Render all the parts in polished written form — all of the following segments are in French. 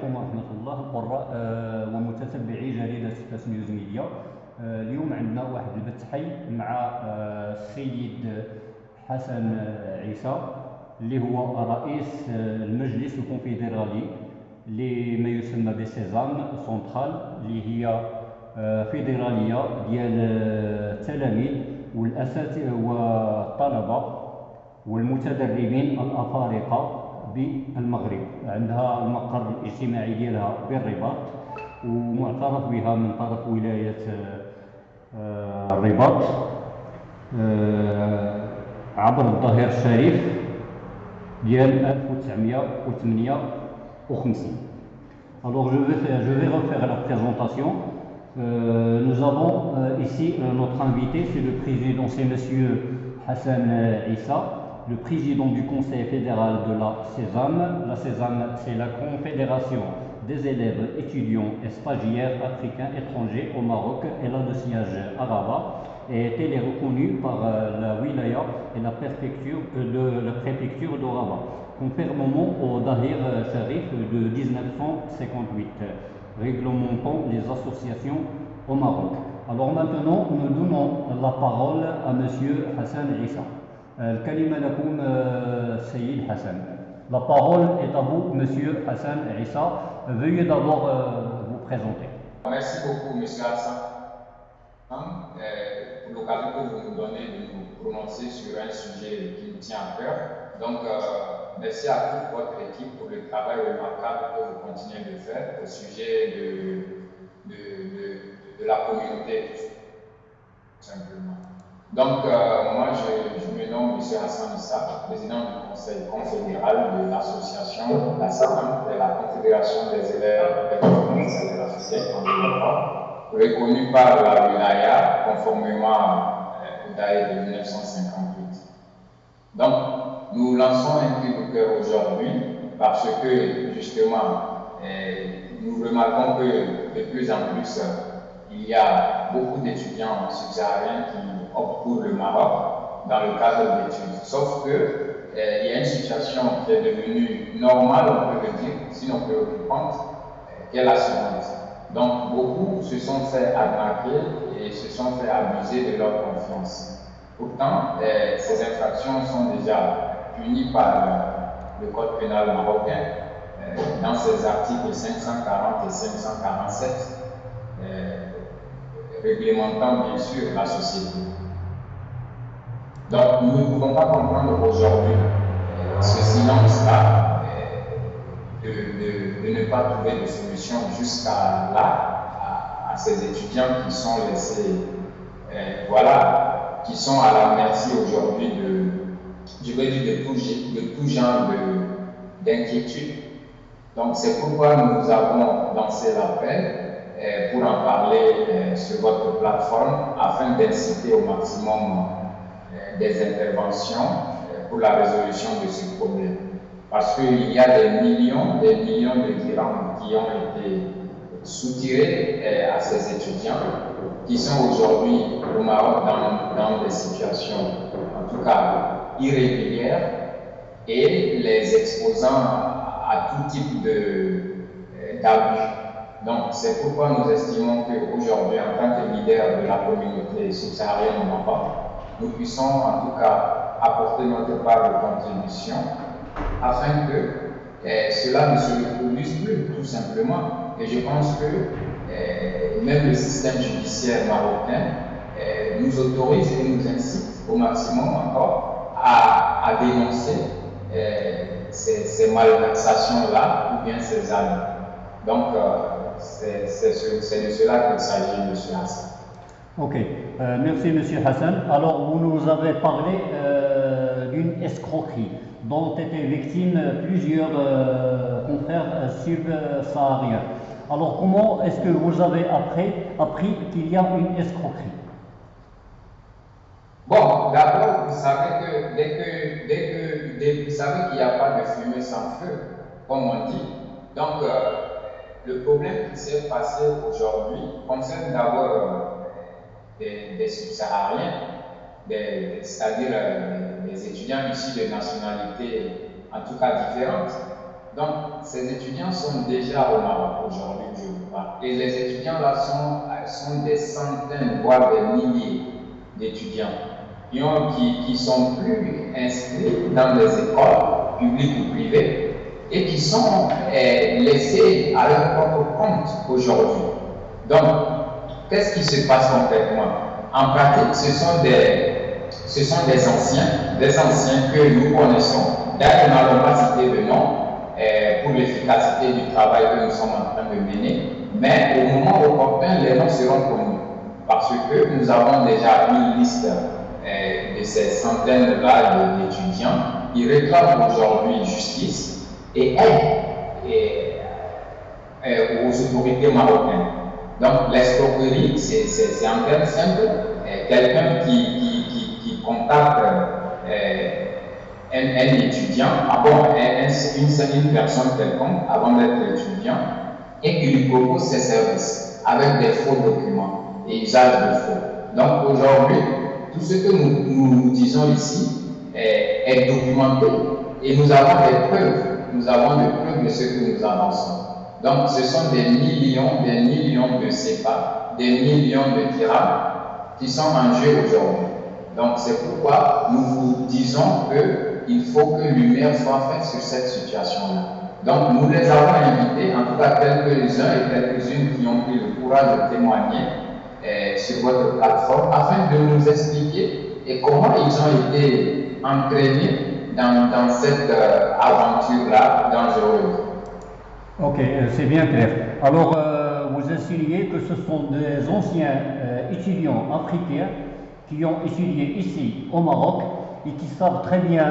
عليكم ورحمة الله قراء ومتتبعي جريدة فاس نيوز ميديا. اليوم عندنا واحد البث حي مع السيد حسن عيسى اللي هو رئيس المجلس الكونفدرالي لما يسمى بسيزام سونترال، اللي هي فيدرالية ديال التلاميذ والأساتذة والطلبة والمتدربين الأفارقة بالمغرب. عندها المقر الاجتماعي ديالها بالرباط، ومعترف بها من طرف ولاية الرباط عبر الظهير الشريف ديال 1958. Alors je vais refaire la présentation. Nous avons ici notre invité, c'est le président, c'est monsieur Hassan Issa, le président du Conseil fédéral de la Sésame. La Sésame, c'est la Confédération des élèves, étudiants et stagiaires africains étrangers au Maroc. Elle a le siège à Rabat et elle est reconnue par la wilaya et la préfecture de Rabat, conformément au Dahir Sharif de 1958, réglementant les associations au Maroc. Alors maintenant, nous donnons la parole à monsieur Hassan Issa. الكلمة لكم سيد حسن. La parole est à vous, monsieur Hassan Issa. Veuillez d'abord vous présenter. Merci beaucoup, monsieur Hassan, pour l'occasion que vous nous donnez de nous prononcer sur un sujet qui nous tient à cœur. Donc, merci à toute votre équipe pour le travail remarquable que vous continuez de faire au sujet de la communauté, tout simplement. Donc, moi, je me nomme M. Hassan Issa, président du Conseil confédéral de l'association la SAM, de la Confédération des élèves et des africains en développement, reconnue par la wilaya conformément au DAE de 1958. Donc, nous lançons un cri de cœur aujourd'hui parce que, justement, nous remarquons que de plus en plus, il y a beaucoup d'étudiants subsahariens qui optent pour le Maroc dans le cadre d'études. Sauf que il y a une situation qui est devenue normale, on peut le dire, sinon préoccupante, qui est la suivante. Donc beaucoup se sont fait arnaquer et se sont fait abuser de leur confiance. Pourtant, ces infractions sont déjà punies par le code pénal marocain dans ses articles 540 et 547. Réglementant bien sûr la société. Donc nous ne pouvons pas comprendre aujourd'hui ce silence-là, de ne pas trouver de solution jusqu'à là, à ces étudiants qui sont laissés, qui sont à la merci aujourd'hui de tout genre d'inquiétude. Donc c'est pourquoi nous avons lancé l'appel pour en parler sur votre plateforme afin d'inciter au maximum des interventions pour la résolution de ce problème. Parce qu'il y a des millions de dirhams qui ont été soutirés à ces étudiants qui sont aujourd'hui au Maroc dans des situations en tout cas irrégulières et les exposant à tout type d'abus. Donc, c'est pourquoi nous estimons qu'aujourd'hui, en tant que leader de la communauté subsaharienne au Maroc, nous puissions en tout cas apporter notre part de contribution afin que cela ne se reproduise plus, tout simplement. Et je pense que même le système judiciaire marocain nous autorise et nous incite au maximum encore à dénoncer ces malversations-là ou bien ces abus. Donc, c'est de cela qu'il s'agit, M. Hassan. Ok, merci M. Hassan. Alors, vous nous avez parlé d'une escroquerie dont étaient victimes plusieurs confrères subsahariens. Alors, comment est-ce que vous avez appris qu'il y a une escroquerie? Bon, d'abord, vous savez que vous savez qu'il n'y a pas de fumée sans feu, comme on dit. Donc, le problème qui s'est passé aujourd'hui concerne d'abord des subsahariens, c'est-à-dire des étudiants issus de nationalités en tout cas différentes. Donc, ces étudiants sont déjà au Maroc aujourd'hui, je vous parle. Et les étudiants là sont des centaines, voire des milliers d'étudiants qui sont plus inscrits dans des écoles publiques ou privées et qui sont laissés à leur propre compte aujourd'hui. Donc, qu'est-ce qui se passe concrètement? En pratique, ce sont des anciens que nous connaissons. D'ailleurs, nous n'allons pas citer de nom pour l'efficacité du travail que nous sommes en train de mener, mais au moment opportun, les noms seront connus parce que nous avons déjà une liste de ces centaines-là d'étudiants qui réclament aujourd'hui justice et aide aux autorités marocaines. Donc, l'escroquerie, c'est en termes simples, quelqu'un qui contacte un étudiant, une personne quelconque avant d'être étudiant, et qui lui propose ses services avec des faux documents et usage de faux. Donc aujourd'hui, tout ce que nous disons ici est documenté et nous avons des preuves. Nous avons des preuves de ce que nous avançons. Donc ce sont des millions de CFA, des millions de dirhams qui sont en jeu aujourd'hui. Donc c'est pourquoi nous vous disons qu'il faut que lumière soit faite sur cette situation-là. Donc nous les avons invités, en tout cas quelques-uns et quelques-unes qui ont pris le courage de témoigner sur votre plateforme afin de nous expliquer comment ils ont été entraînés dans cette aventure-là dangereuse. Ok, c'est bien clair. Alors, vous insinuez que ce sont des anciens étudiants africains qui ont étudié ici au Maroc et qui savent très bien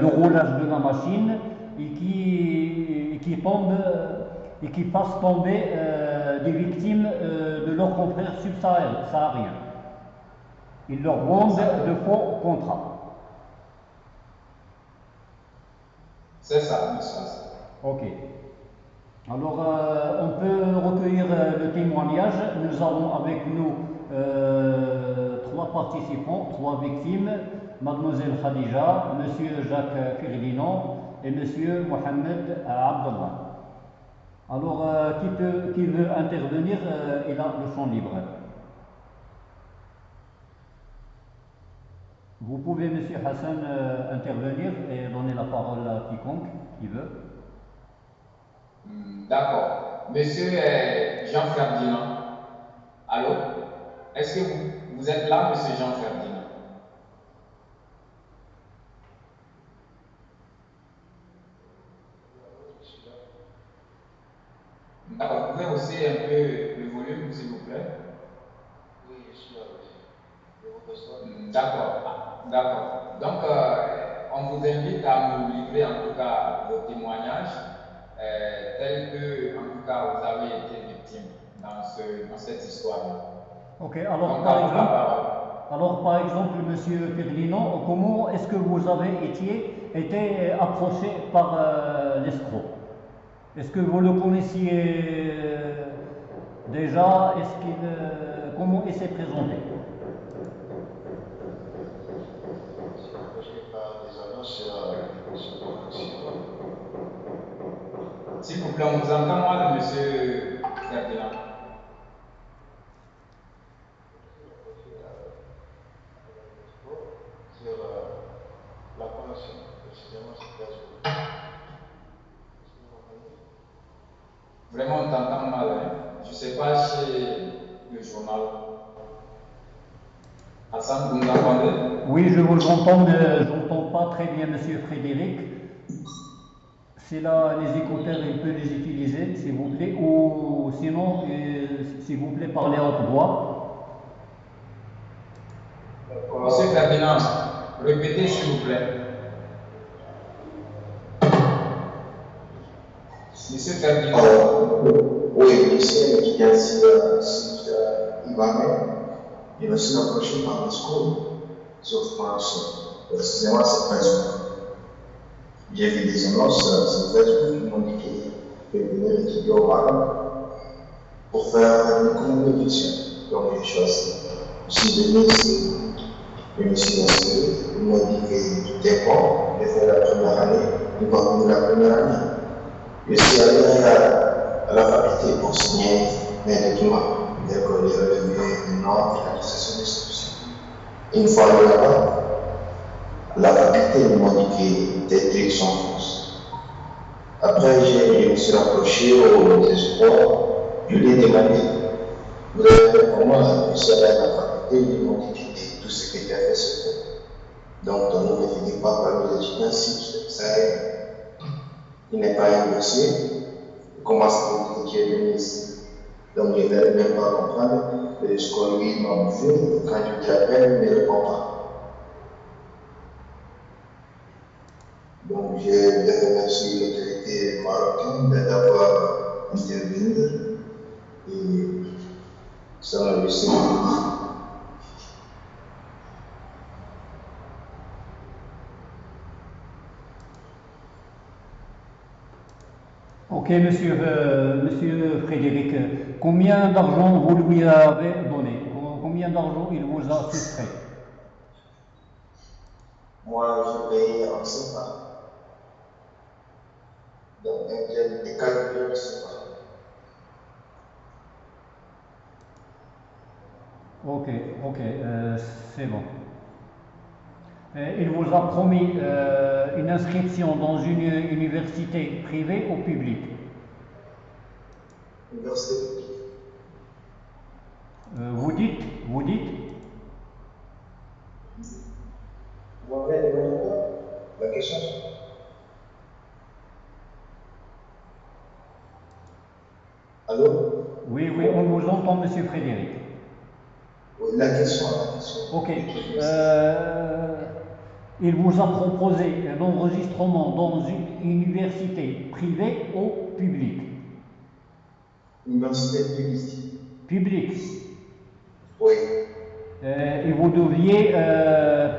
le roulage de la machine et qui fassent tomber des victimes de leurs confrères subsahariens. Ils leur vendent de faux contrats. C'est ça, monsieur. Ok. Alors, on peut recueillir le témoignage. Nous avons avec nous 3 participants, 3 victimes, Mademoiselle Khadija, Monsieur Jacques Firlinon et Monsieur Mohamed Abdallah. Alors, qui veut intervenir, il a le champ libre. Vous pouvez, Monsieur Hassan, intervenir et donner la parole à quiconque qui veut. D'accord. Monsieur Jean-Ferdinand, allô? Est-ce que vous êtes là, Monsieur Jean-Ferdinand? D'accord. Vous pouvez hausser un peu le volume, s'il vous plaît? Oui, je suis là. D'accord. D'accord. Donc, on vous invite à nous livrer en tout cas vos témoignages tels que, en tout cas, vous avez été victime dans cette histoire-là. Ok, alors par exemple, Monsieur Firlinon, comment est-ce que vous avez été approché par l'escroc? Est-ce que vous le connaissiez déjà? Comment il s'est présenté? C'est approché par des annonces sur S'il vous plaît, on vous entend mal, Monsieur Ferdinand. sur la connexion, précisément sur Facebook. Vraiment, on t'entend mal. Hein? Je ne sais pas chez le journal. Hassan, vous nous entendez? Oui, je vous entends, mais je n'entends pas très bien Monsieur Frédéric. C'est là les écouteurs, il peut les utiliser, s'il vous plaît, ou sinon, s'il vous plaît, parlez à haute voix. Monsieur Ferdinand, répétez s'il vous plaît. Monsieur Ferdinand. Oui, monsieur qui vient sur Ibamet, il me suis approché par le school sur France. Excusez-moi, c'est Facebook. J'ai vu des annonces sur Facebook qui m'ont dit qu'il fallait venir étudier au Maroc pour faire une compétition. Donc j'ai choisi. Je suis venu ici, je me suis inscrit, ils m'ont dit que tout est bon, j'ai fait la première année, ils vont venir la première année. Je suis allé à la faculté pour signer mes documents, l'école, les relevés, les notes, l'attestation d'inscription. Une fois allé là-bas, la faculté m'a dit que des trucs sont fausses. Après, je me suis rapproché aux espoirs, je lui ai demandé, vous avez fait comment? Je suis allé à la faculté, ils m'ont dit que tout ce que tu as fait, c'est faux. Donc, ton nom ne finit pas parmi les étudiants, si ça il n'est pas un dossier, il commence à me dire qu'il est venu ici. Donc, je n'arrive même pas à comprendre que ce qu'on lui m'a bouffé, quand je l'appelle, il ne répond pas. Donc, je remercie l'autorité marocaine d'avoir intervenu et ça m'a laissé. Ok, monsieur Frédéric, combien d'argent vous lui avez donné? Combien d'argent il vous a soustrait? Moi, je paye en CFA. Donc, un bien de 4 millions de CFA. Ok, c'est bon. Il vous a promis une inscription dans une université privée ou publique? Université publique. Vous dites? Vous m'avez demandé quoi? La question? Allô? Oui, on vous entend, monsieur Frédéric. Oui, la question. Ok. Il vous a proposé l'enregistrement dans une université privée ou publique? Université publique. Publique. Oui. Et vous deviez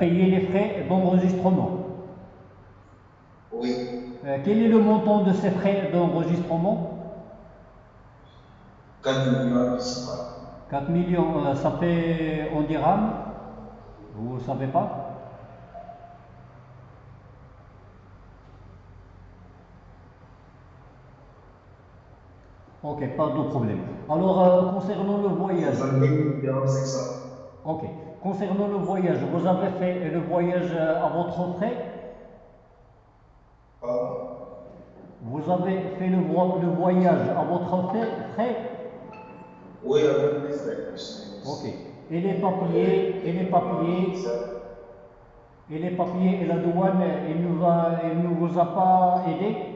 payer les frais d'enregistrement. Oui. Quel est le montant de ces frais d'enregistrement? 4 millions de CFA. 4 millions, ça fait en dirhams? Vous ne savez pas? Ok, pas de problème. Alors, concernant le voyage. 500. Ok. Concernant le voyage, vous avez fait le voyage à votre frais? Pardon? Vous avez fait le voyage à votre frais? Oui, avec les frais. Ok. Et les papiers, et la douane, il ne vous a pas aidé?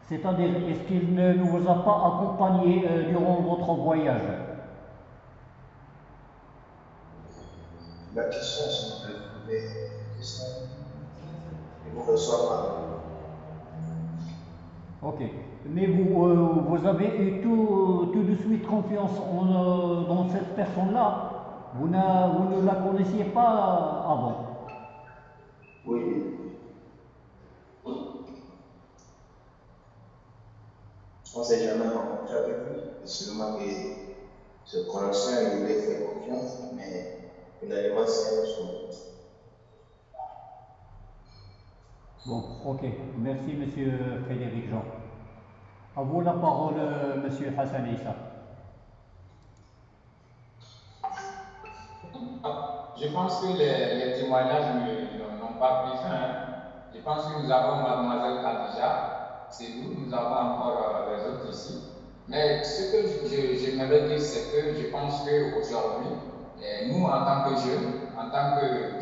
C'est-à-dire, est-ce qu'il ne vous a pas accompagné durant votre voyage? La question, c'est de trouver une question. Et vous reçoivez. Ok. Mais vous avez eu tout de suite confiance dans cette personne-là? Vous ne la connaissiez pas avant? Oui. On ne s'est jamais rencontré avec lui. Seulement que ce connexion, il lui a fait confiance, mais finalement, c'est un autre. Bon, ok. Merci, monsieur Frédéric Jean. À vous la parole, monsieur Hassan Issa. Je pense que les témoignages n'ont pas pris fin. Hein. Je pense que nous avons mademoiselle Khadija, c'est nous avons encore les autres ici. Mais ce que j'aimerais dire, c'est que je pense qu'aujourd'hui, nous, en tant que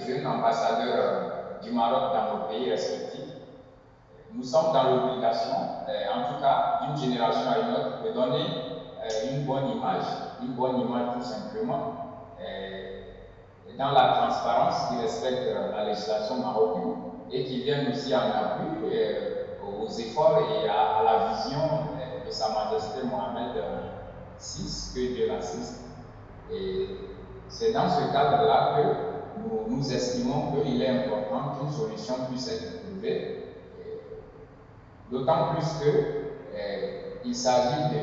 jeunes ambassadeurs du Maroc dans nos pays respectifs, nous sommes dans l'obligation, en tout cas d'une génération à une autre, de donner une bonne image tout simplement, dans la transparence qui respecte la législation marocaine et qui vienne aussi en appui aux efforts et à la vision de Sa Majesté Mohamed VI, que Dieu l'assiste. Et c'est dans ce cadre-là que nous estimons qu'il est important qu'une solution puisse être trouvée. D'autant plus qu'il s'agit de...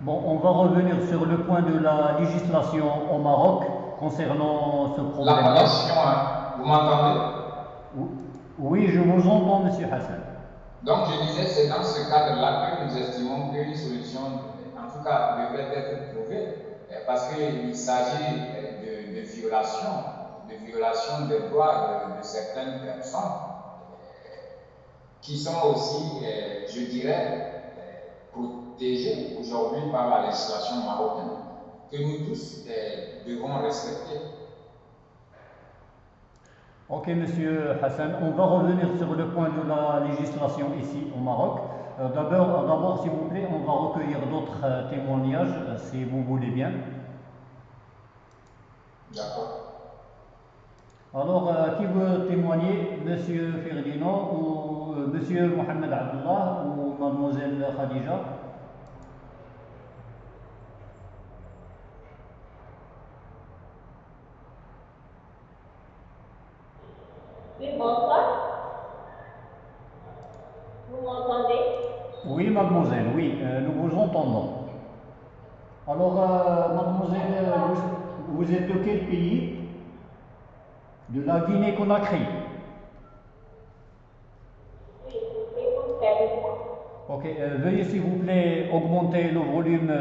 Bon, on va revenir sur le point de la législation au Maroc concernant ce La problème. connexion, hein, vous m'entendez? Oui, je vous entends, Monsieur Hassan. Donc, je disais, c'est dans ce cadre-là que nous estimons qu'une solution, en tout cas, devrait être trouvée, parce qu'il s'agit de violation des droits de certaines personnes qui sont aussi, je dirais, protégées aujourd'hui par la législation marocaine, que nous tous devons respecter. Ok, Monsieur Hassan, on va revenir sur le point de la législation ici au Maroc. D'abord, s'il vous plaît, on va recueillir d'autres témoignages, si vous voulez bien. D'accord. Alors, qui veut témoigner, Monsieur Ferdinand ou Monsieur Mohamed Abdullah ou Mademoiselle Khadija? Oui, bonsoir. Vous m'entendez? Oui, mademoiselle, oui, nous vous entendons. Alors, mademoiselle, vous êtes de quel pays? De la Guinée-Conakry. Oui, vous faire Ok, veuillez s'il vous plaît augmenter le volume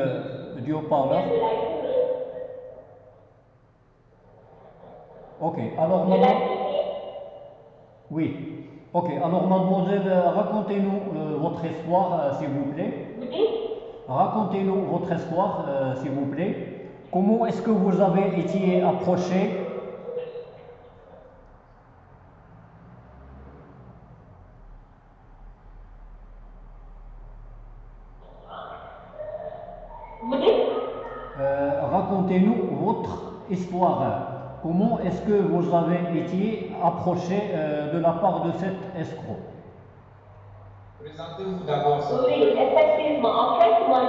du haut-parleur. de la Guinée. Ok, alors De la madame. Guinée. Oui. Ok, alors mademoiselle, racontez-nous votre histoire, s'il vous plaît. Vous dites? Racontez-nous votre histoire, s'il vous plaît. Comment est-ce que vous avez été approché? Vous dites? Racontez-nous votre histoire. Comment est-ce que vous avez été approché de la part de cet escroc? Présentez-vous d'abord. Oui, effectivement. En fait, moi,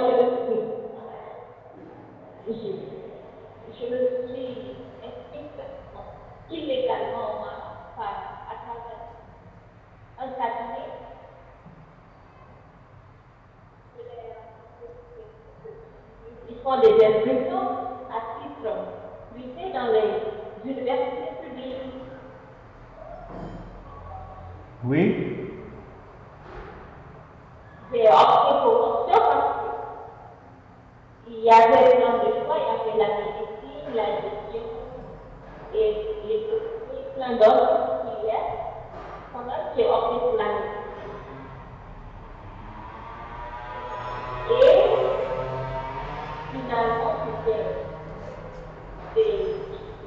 je me suis inscrite illégalement au Maroc à travers un cabinet. Ils font des inscriptions à titre privé dans les universités publiques. Oui. J'ai opté pour l'option parce qu'il y avait plein de choix, il y avait la médecine, la gestion et l'économie, plein d'autres filières. Quand même, j'ai opté pour la médecine. Et finalement, c'était des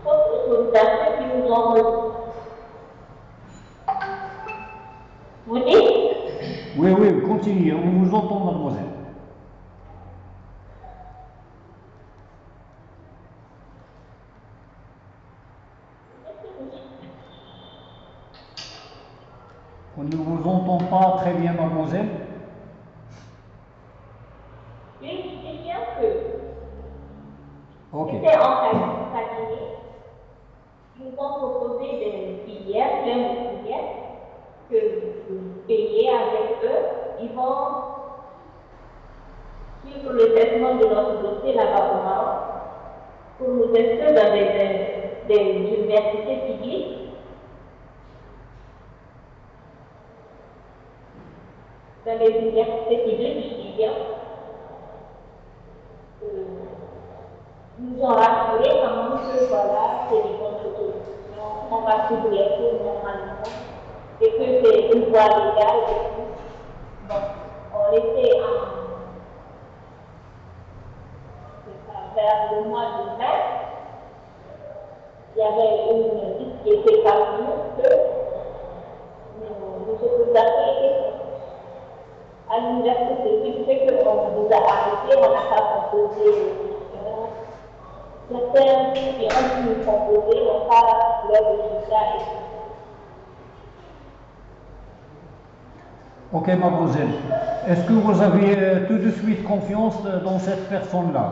fausses autorisations qui nous ont reçues. Vous dites? Oui, oui, continuez, on vous entend, mademoiselle. On ne vous entend pas très bien, mademoiselle. Oui, je dis bien que Ok. c'était en cabinet. Ils nous ont proposé des filières, plein de filières, que vous payez avec eux. Ils vont suivre le traitement de notre dossier là-bas au Maroc pour nous inscrire dans des universités publiques. Dans les universités publiques, je dis bien, nous ont rassuré quand même que voilà, c'est des bonnes solutions, on va suivre les cours normalement, et que c'est une voie légale et tout. Bon, on était vers le mois de mai, il y avait une liste qui était parvenue que nous autorisations étaient à l'université, ce qui fait qu'on nous a arrêtés, on n'a pas proposé les questions. Certains qui ont pu nous proposer n'ont pas leur résultat et tout. Ok, mademoiselle. Est-ce que vous avez tout de suite confiance dans cette personne-là?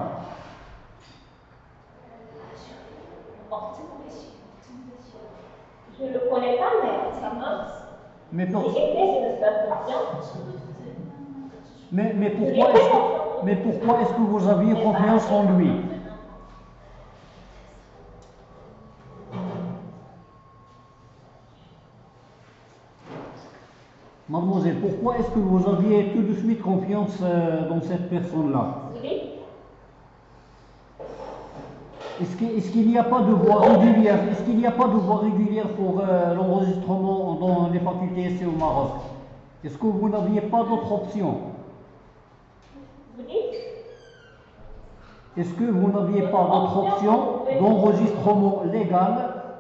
Je ne le connais pas, mais quand même, Mais, j'ai essayé de me faire confiance. mais pourquoi est-ce que vous aviez confiance en lui? Mademoiselle, pourquoi est-ce que vous aviez tout de suite confiance dans cette personne-là? Oui. Est-ce qu'il n'y a pas de voie régulière? Est-ce qu'il n'y a pas de voie régulière pour l'enregistrement dans les facultés ici au Maroc? Est-ce que vous n'aviez pas d'autre option? Vous dites? Est-ce que vous n'aviez pas d'autre option d'enregistrement légal,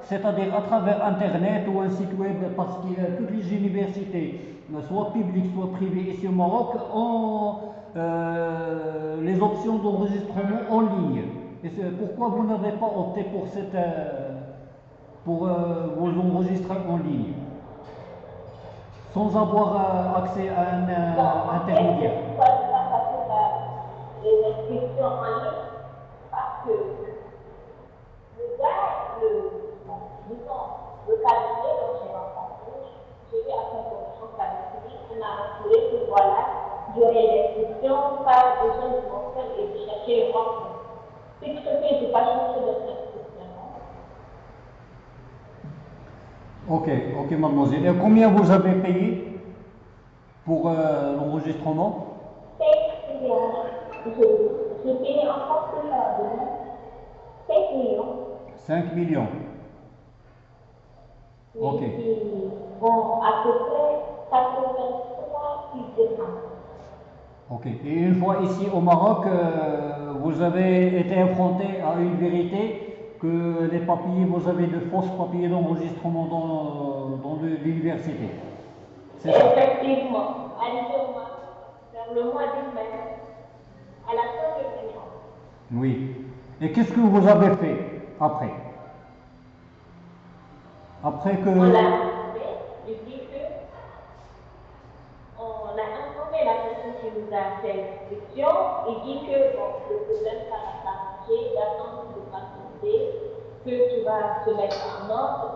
c'est-à-dire à travers Internet ou un site web, parce que toutes les universités, soit publiques, soit privées ici au Maroc, ont les options d'enregistrement en ligne. Et pourquoi vous n'avez pas opté pour vous enregistrer en ligne, sans avoir accès à un intermédiaire? Les inscriptions en ligne, parce que le gars, disons, le cabinet dont j'ai rencontré, j'ai eu à faire confiance avec lui, il m'a assuré que voilà, j'aurais l'inscription, pas besoin de mon frère et de chercher les rencontres. Ce qui se fait, je ne pas chercher d'autres inscriptions. Ok, mademoiselle. Et combien vous avez payé pour l'enregistrement? Je payais encore plus cher de 5 millions. 5 millions. Ok. Bon, à peu près 83 plus de ans. Ok. Et une fois ici au Maroc, vous avez été affronté à une vérité que les papiers, vous avez de fausses papiers d'enregistrement dans l'université. C'est ça? Effectivement. Arrivé au Maroc, vers le mois de mai, à la fin de l'année. Oui. Et qu'est-ce que vous avez fait après? Après que... On l'a informé, je dis que on a informé la personne qui nous a fait l'inscription, il dit que bon, le problème ça va s'arranger, d'attendre de patienter, que tu vas se mettre en ordre.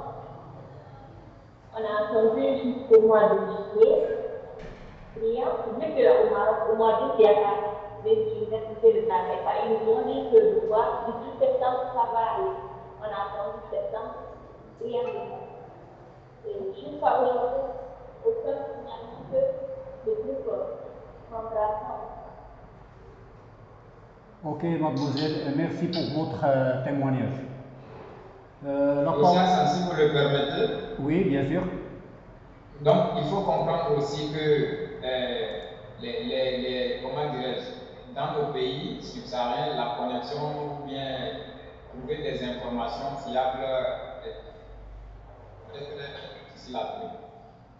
On a attendu jusqu'au mois de juillet. Vu qu'au Maroc, au mois d'août, il y a pas les universités ne travaillent pas, ils nous ont dit que le mois d'ici septembre, ça va aller. On a attendu septembre, rien de fait. Et jusqu'à aujourd'hui, aucun signalement que le groupe prendra ça. Ok, mademoiselle, merci pour votre témoignage. Monsieur, si vous le permettez. Oui, bien sûr. Donc, il faut comprendre aussi que comment dirais-je, dans nos pays subsahariens, la connexion ou bien trouver des informations fiables est très difficile à trouver.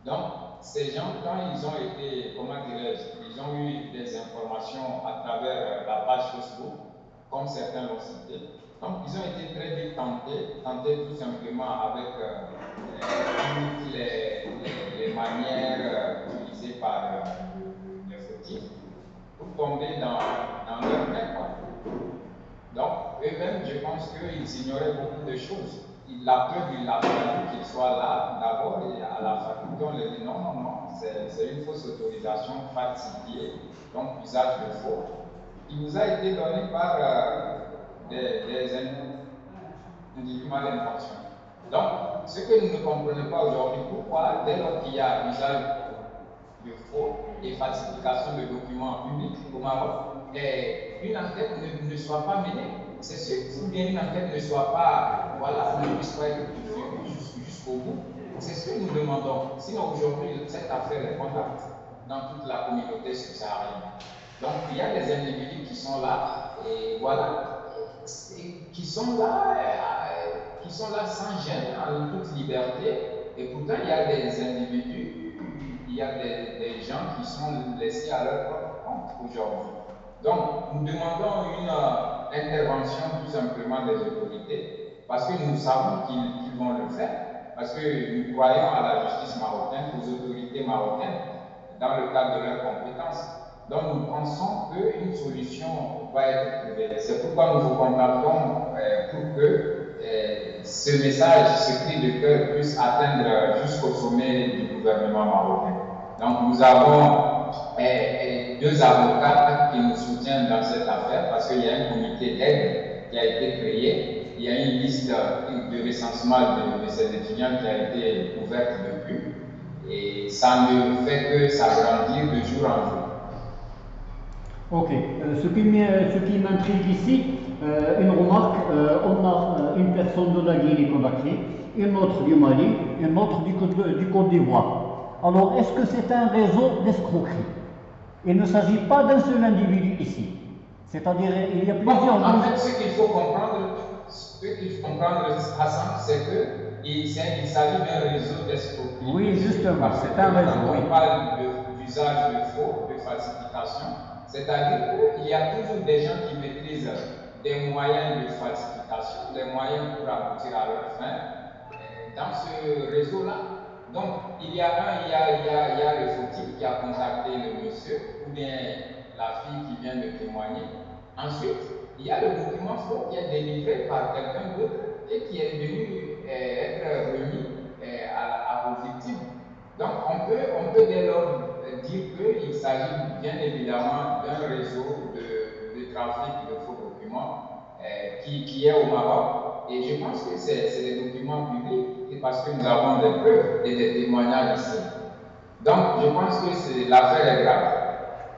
Donc, ces gens, quand ils ont été, comment dirais-je, ils ont eu des informations à travers la page Facebook, comme certains l'ont cité. Donc, ils ont été très vite tentés tout simplement avec toutes les manières utilisées par les fautifs pour tomber dans leur net. Donc, eux-mêmes, je pense qu'ils ignoraient beaucoup de choses. La preuve, il a fallu qu'il soit là d'abord et à la faculté, on leur dit non, c'est une fausse autorisation falsifiée, donc usage de faux. Il vous a été donné par des individus mal intentionnés. Donc, ce que nous ne comprenons pas aujourd'hui, pourquoi, dès lors qu'il y a usage de faux et falsification de documents publics au Maroc, une enquête ne soit pas menée. C'est sûr, ou bien une enquête ne soit pas, voilà, ne puisse pas être poursuivie jusqu'au bout. C'est ce que nous demandons. Sinon, aujourd'hui, cette affaire est contacte dans toute la communauté subsaharienne. Donc, il y a des individus qui sont là, et voilà, qui sont là sans gêne, en toute liberté, et pourtant, il y a des individus, il y a des gens qui sont laissés à leur propre compte aujourd'hui. Donc, nous demandons une intervention tout simplement des autorités, parce que nous savons qu'ils vont le faire, parce que nous croyons à la justice marocaine, aux autorités marocaines, dans le cadre de leurs compétences. Donc, nous pensons qu'une solution va être trouvée. C'est pourquoi nous vous contactons pour que ce message, ce cri de cœur puisse atteindre jusqu'au sommet du gouvernement marocain. Donc, nous avons deux avocats qui nous soutiennent dans cette affaire parce qu'il y a un comité d'aide qui a été créé. Il y a une liste de recensement de ces étudiants qui a été ouverte depuis. et ça ne fait que s'agrandir de jour en jour. Ok, ce qui m'intrigue ici, une remarque, on a une personne de la Guinée-Conakry, une autre du Mali, une autre du Côte d'Ivoire. Alors, est-ce que c'est un réseau d'escroquerie? Il ne s'agit pas d'un seul individu ici. C'est-à-dire, il y a plusieurs... Bon, en fait, ce qu'il faut comprendre, Hassan, c'est qu'il s'agit d'un réseau d'escroquerie. Oui, justement, c'est un réseau. Quand on parle d'usage de faux, de falsification, c'est-à-dire qu'il y a toujours des gens qui maîtrisent des moyens de falsification, des moyens pour aboutir à leur fin dans ce réseau-là. Donc, il y a le fautif qui a contacté le monsieur ou bien la fille qui vient de témoigner. Ensuite, il y a le document faux qui est délivré par quelqu'un d'autre et qui est venu être remis aux victimes. Donc, on peut dès lors dire qu'il s'agit bien évidemment d'un réseau de trafic de faux documents qui est au Maroc. Et je pense que c'est des documents publics parce que nous avons des preuves et des témoignages ici. Donc, je pense que l'affaire est grave.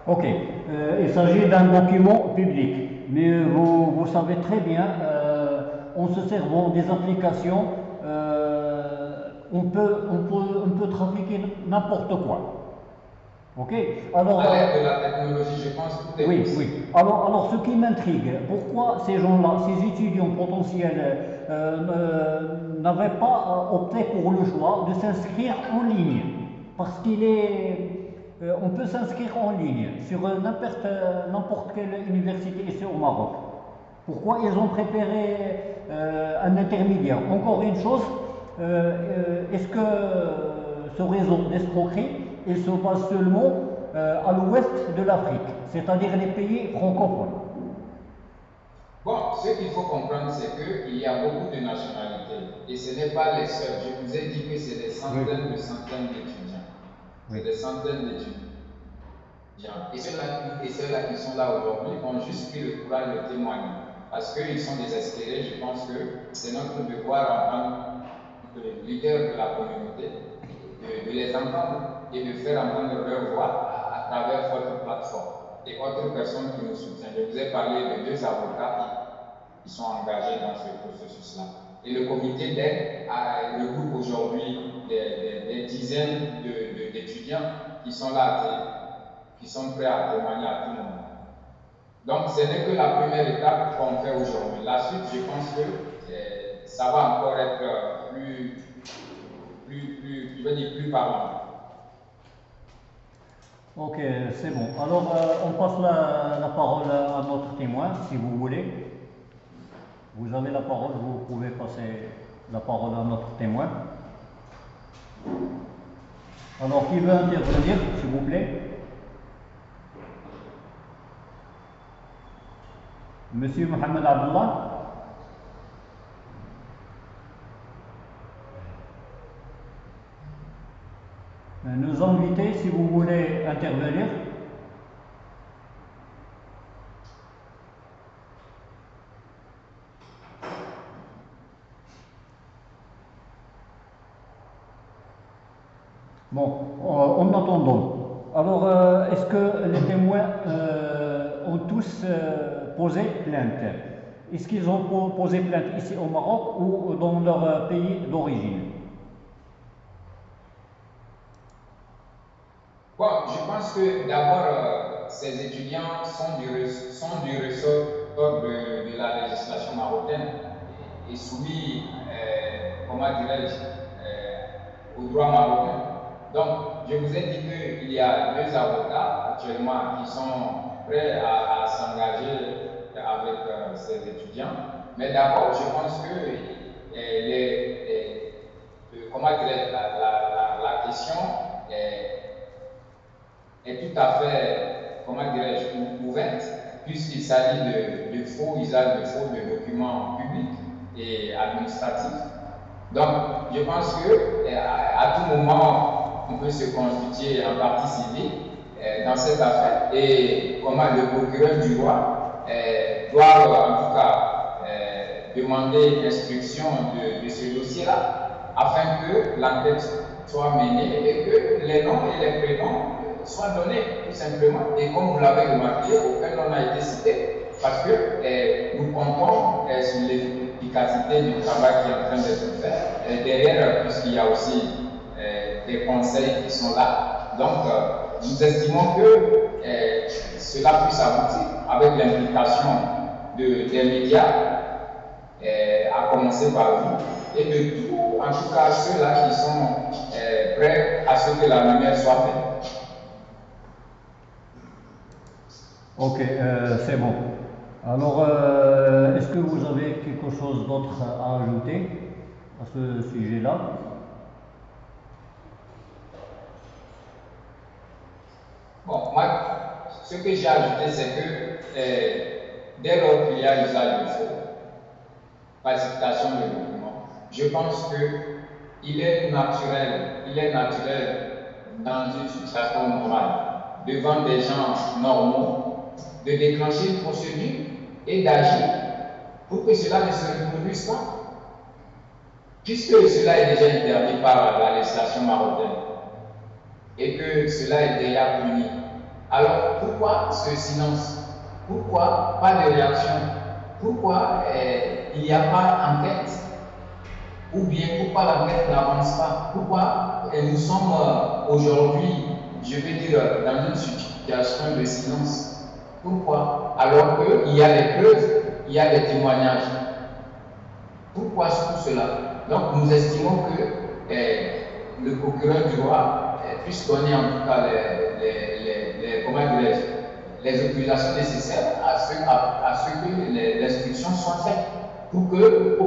Ok, il s'agit d'un document public, mais vous savez très bien, en se servant des applications, on peut trafiquer n'importe quoi. Ok. Alors, à l'aide de la technologie, je pense que tout est possible. Oui. Alors, ce qui m'intrigue, pourquoi ces gens-là, ces étudiants potentiels, n'avaient pas opté pour le choix de s'inscrire en ligne? Parce on peut s'inscrire en ligne sur n'importe quelle université ici au Maroc. Pourquoi ils ont préféré un intermédiaire? Encore une chose, est-ce que ce réseau d'escroquerie, il se passe seulement à l'ouest de l'Afrique, c'est-à-dire les pays francophones? Bon, ce qu'il faut comprendre, c'est qu'il y a beaucoup de nationalités et ce n'est pas les seuls. Je vous ai dit que c'est des centaines d'étudiants. C'est des centaines d'étudiants. Et ceux-là qui sont là aujourd'hui ont juste pris le courage de témoigner parce qu'ils sont désespérés. Je pense que c'est notre devoir en tant que leader de la communauté de les entendre et de faire entendre leur voix à travers votre plateforme et autres personnes qui nous soutiennent. Je vous ai parlé de 2 avocats qui sont engagés dans ce processus-là. Et le comité d'aide regroupe aujourd'hui des dizaines d'étudiants qui sont là, qui sont prêts à témoigner à tout le monde. Donc, ce n'est que la première étape qu'on fait aujourd'hui. La suite, je pense que ça va encore être plus parlant. Ok, c'est bon. Alors, on passe la parole à notre témoin, si vous voulez. Vous avez la parole, vous pouvez passer la parole à notre témoin. Alors, qui veut intervenir, s'il vous plaît? Monsieur Mohamed Abdullah? Nous inviter, si vous voulez intervenir. Bon, en attendant, alors est-ce que les témoins ont tous posé plainte? Est-ce qu'ils ont posé plainte ici au Maroc ou dans leur pays d'origine? Bon, je pense que d'abord, ces étudiants sont du ressort de la législation marocaine et soumis, comment dirais-je, au droit marocain. Donc, je vous ai dit qu'il y a 2 avocats actuellement qui sont prêts à s'engager avec ces étudiants. Mais d'abord, je pense que comment dirais-je, la question est tout à fait, comment dirais-je, ouverte, puisqu'il s'agit de faux usage de faux de documents publics et administratifs. Donc, je pense qu'à tout moment, on peut se constituer en partie civile dans cette affaire et comment le procureur du roi doit en tout cas demander l'instruction de ce dossier-là afin que l'enquête soit menée et que les noms et les prénoms soient donnés, tout simplement. Et comme vous l'avez remarqué, aucun nom n'a été cité parce que nous comptons sur l'efficacité du travail qui est en train d'être fait. Derrière, puisqu'il y a aussi des conseils qui sont là. Donc, nous estimons que cela puisse aboutir avec l'implication des médias, à commencer par vous, et de tout, en tout cas ceux-là qui sont prêts à ce que la lumière soit faite. Ok, c'est bon. Alors, est-ce que vous avez quelque chose d'autre à ajouter à ce sujet-là? Bon, moi, ce que j'ai ajouté, c'est que dès lors qu'il y a usage de faux, falsification de documents, je pense qu'il est naturel dans une situation normale, devant des gens normaux, de déclencher une procédure et d'agir pour que cela ne se reproduise pas, puisque cela est déjà interdit par la législation marocaine et que cela est déjà puni. Alors pourquoi ce silence? Pourquoi pas de réaction? Pourquoi il n'y a pas d'enquête? Ou bien pourquoi l'enquête n'avance pas? Pourquoi nous sommes aujourd'hui, je vais dire, dans une situation de silence? Pourquoi? Alors qu'il y a des preuves, il y a des témoignages. Pourquoi tout cela? Donc nous estimons que le procureur du roi puisse donner en tout cas les autorisations nécessaires à ce que l'instruction soit faite.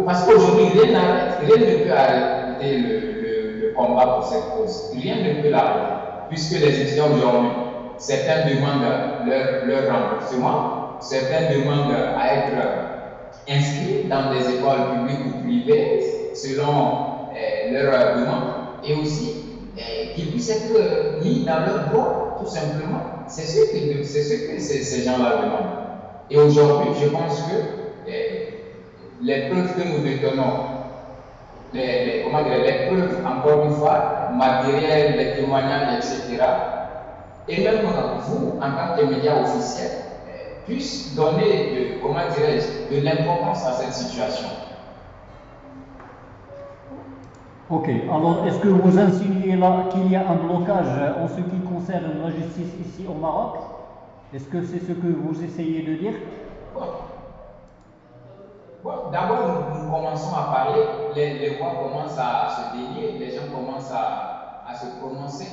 Parce qu'aujourd'hui, rien ne peut arrêter le combat pour cette cause. Rien ne peut l'arrêter. Puisque les étudiants aujourd'hui, certains demandent leur remboursement, certains demandent à être inscrits dans des écoles publiques ou privées selon leurs demandes, et aussi qu'ils puissent être mis dans leurs droits, tout simplement. C'est ce que ces gens-là demandent. Et aujourd'hui, je pense que les preuves que nous détenons, les preuves, encore une fois, matérielles, les témoignages, etc., et même vous, en tant que médias officiels, puissent donner, de l'importance à cette situation. Ok, alors est-ce que vous insinuez là qu'il y a un blocage en ce qui concerne la justice ici au Maroc? Est-ce que c'est ce que vous essayez de dire? Bon, d'abord, nous commençons à parler, les voix commencent à se délier, les gens commencent à se prononcer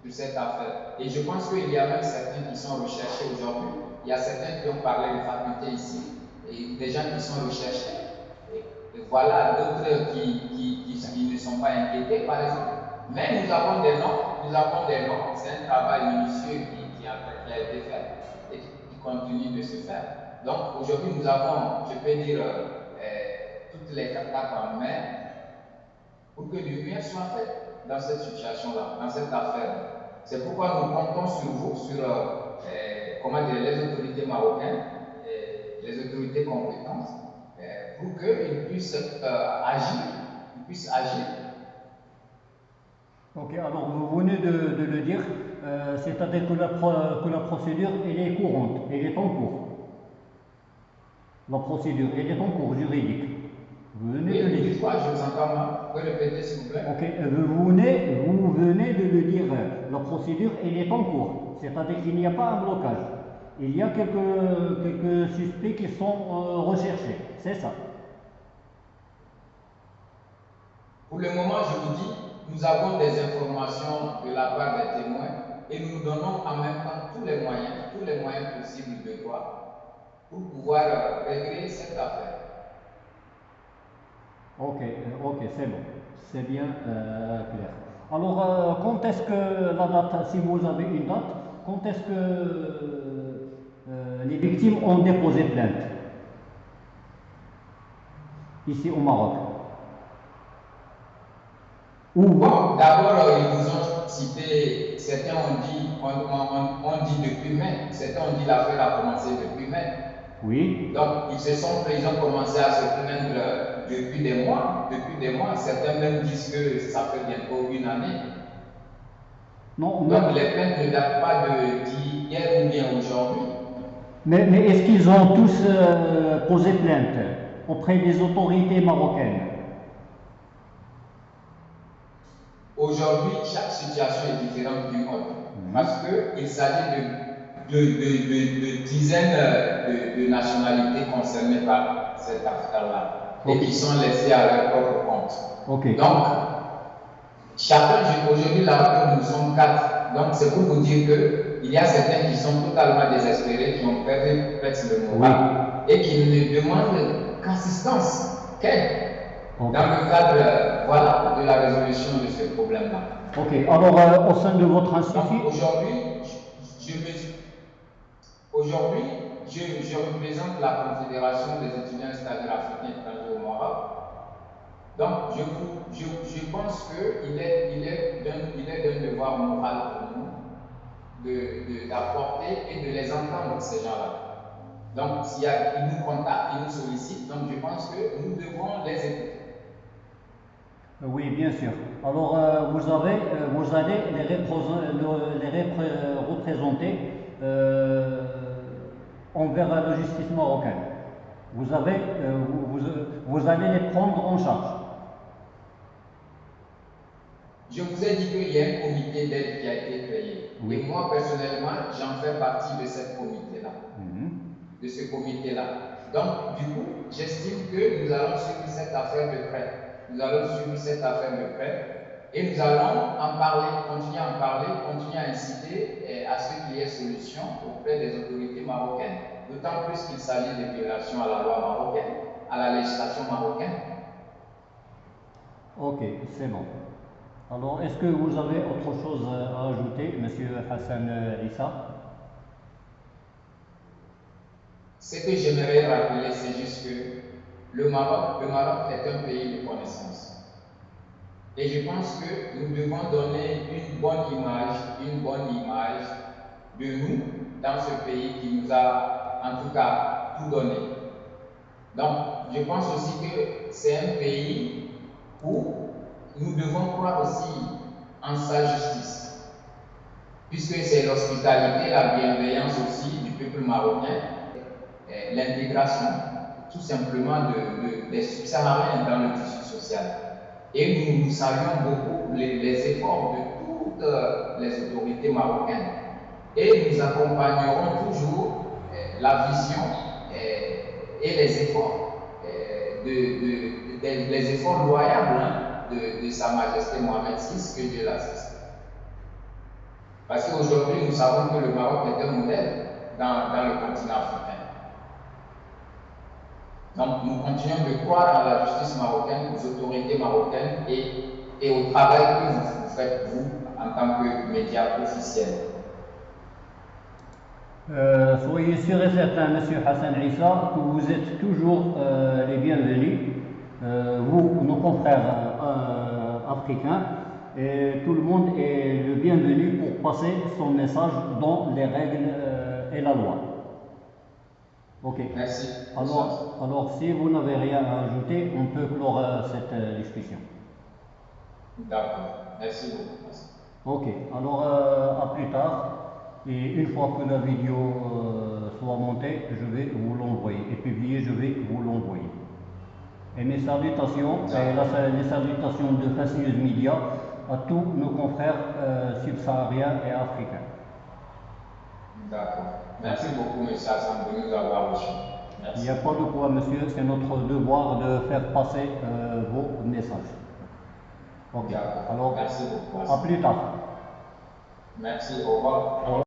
sur cette affaire. Et je pense qu'il y a même certains qui sont recherchés aujourd'hui. Il y a certains qui ont parlé de faculté ici, et des gens qui sont recherchés. Et voilà d'autres qui ne sont pas inquiétés, par exemple. Mais nous avons des noms, c'est un travail minutieux qui a été fait et qui continue de se faire. Donc aujourd'hui, nous avons, je peux dire, toutes les cartes en main pour que du bien soit fait dans cette situation-là, dans cette affaire. C'est pourquoi nous comptons sur vous, sur les autorités marocaines, les autorités compétentes, pour qu'ils puissent agir. Ok, alors vous venez de le dire, c'est-à-dire que la procédure, elle est courante, elle est en cours. La procédure, elle est en cours juridique. Vous venez de le dire. Je vous entends mal. Vous pouvez répéter, s'il vous plaît. Ok, vous venez de le dire, la procédure, elle est en cours. C'est-à-dire qu'il n'y a pas un blocage. Il y a quelques suspects qui sont recherchés, c'est ça. Pour le moment, je vous dis, nous avons des informations de la part des témoins et nous donnons en même temps tous les moyens possibles de droit pour pouvoir régler cette affaire. Ok, c'est bon, c'est bien clair. Alors, quand est-ce que la date, si vous avez une date, quand est-ce que les victimes ont déposé plainte ici au Maroc? Bon, d'abord, ils nous ont cité, certains ont dit depuis mai, certains ont dit l'affaire a commencé depuis mai. Oui. Donc, ils ont commencé à se plaindre depuis des mois. Certains même disent que ça fait bientôt une année. Non, Donc, les plaintes ne datent pas d'hier ou bien aujourd'hui. mais est-ce qu'ils ont tous posé plainte auprès des autorités marocaines? Aujourd'hui, chaque situation est différente d'une autre. Parce qu'il s'agit de dizaines de nationalités concernées par cette affaire-là. Et qui sont laissées à leur propre compte. Ok. Donc, aujourd'hui, là, nous sommes 4. Donc, c'est pour vous dire qu'il y a certains qui sont totalement désespérés, qui ont perdu presque le moral et qui ne demandent qu'assistance, qu'aide. Dans le cadre voilà, de la résolution de ce problème-là. Ok, alors au sein de votre institut. Donc aujourd'hui, je représente la Confédération des étudiants stagiaires africains étrangers au Maroc. Donc je pense qu'il est d'un devoir moral pour nous d'apporter et de les entendre, ces gens-là. Donc ils nous contactent, ils nous sollicitent, donc je pense que nous devons les écouter. Oui, bien sûr. Alors, vous allez les représenter envers la justice marocaine. Vous allez les prendre en charge. Je vous ai dit qu'il y a un comité d'aide qui a été créé. Oui. Et moi, personnellement, j'en fais partie de ce comité-là. De ce comité-là. Donc, du coup, j'estime que nous allons suivre cette affaire de près. Nous allons suivre cette affaire de près et nous allons en parler, continuer à inciter à ce qu'il y ait solution auprès des autorités marocaines. D'autant plus qu'il s'agit de violations à la loi marocaine, à la législation marocaine. Ok, c'est bon. Alors, est-ce que vous avez autre chose à ajouter, M. Hassan Issa? Ce que j'aimerais rappeler, c'est juste que le Maroc est un pays de connaissance. Et je pense que nous devons donner une bonne image de nous dans ce pays qui nous a en tout cas tout donné. Donc, je pense aussi que c'est un pays où nous devons croire aussi en sa justice, puisque c'est l'hospitalité, la bienveillance aussi du peuple marocain, l'intégration tout simplement des subsahariens dans le tissu social. Et nous saluons beaucoup les efforts de toutes les autorités marocaines et nous accompagnerons toujours la vision et les efforts, les efforts loyables de Sa Majesté Mohamed VI, que Dieu l'assiste. Parce qu'aujourd'hui, nous savons que le Maroc est un modèle dans le continent africain. Donc, nous continuons de croire en la justice marocaine, aux autorités marocaines et au travail que vous faites, vous, en tant que média officiel. Soyez sûr et certain, M. Hassan Issa, que vous êtes toujours les bienvenus, vous, nos confrères africains, et tout le monde est le bienvenu pour passer son message dans les règles et la loi. Ok. Merci. Alors, si vous n'avez rien à ajouter, on peut clore cette discussion. D'accord. Merci beaucoup. Merci. Ok. Alors, à plus tard. Et une fois que la vidéo soit montée, je vais vous l'envoyer. Et publiée, je vais vous l'envoyer. Et mes salutations, les salutations de Fast News Media à tous nos confrères subsahariens et africains. D'accord. Merci beaucoup, M. Hassan, de nous avoir reçus. Il n'y a pas de quoi, monsieur, c'est notre devoir de faire passer vos messages. Ok. Alors, merci beaucoup. À plus tard. Merci, au revoir.